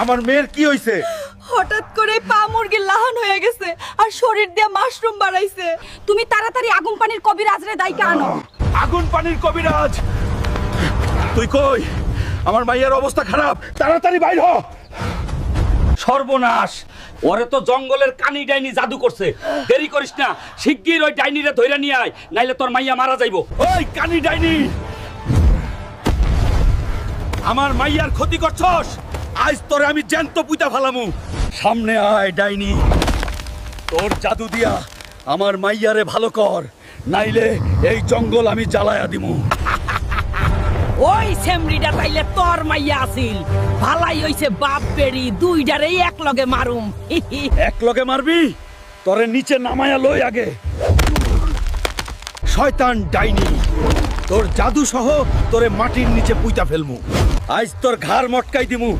আমার মেয়ের কি হইছে? হঠাৎ করে পা মুরগির লাহান হয়ে গেছে আর শরীর দিয়ে মাশরুম বাড়াইছে। তুমি তাড়াতাড়ি আগুন পানির কবিরাজরে দাইকা আনো। আগুন পানির কবিরাজ? তুই কই? আমার মাইয়ার অবস্থা খারাপ, তাড়াতাড়ি বাইর হ। সর্বনাশ, ওরে তো জঙ্গলের কানি ডাইনি জাদু করছে। দেরি করিস না, শিগগির ওই ডাইনিরে ধইরা নিয়ে আয়, নাইলে তোর মাইয়া মারা যাইবো। ওই কানি ডাইনি, আমার মাইয়ার ক্ষতি করছস, আজ তোরে আমি জ্যান্ত পুইতা ফেলামু। সামনে আয় ডাইনি, তোর জাদু দিয়া আমার মাইয়ারে ভালো কর, নাইলে এই জঙ্গল আমি জ্বালায়া দিমু। ওই সেমরিটা তাইলে তোর মাইয়া আছিল। ভালাই হইছে বাপ বেড়ি দুইটারেই এক লগে মারুম। এক লগে মারবি? তোরে নিচে নামায়া লই আগে। শয়তান ডাইনি, তোর জাদু সহ তোরে মাটির নিচে পুইতা ফেলমু। আজ তোর ঘাড় মটকাই দিমু।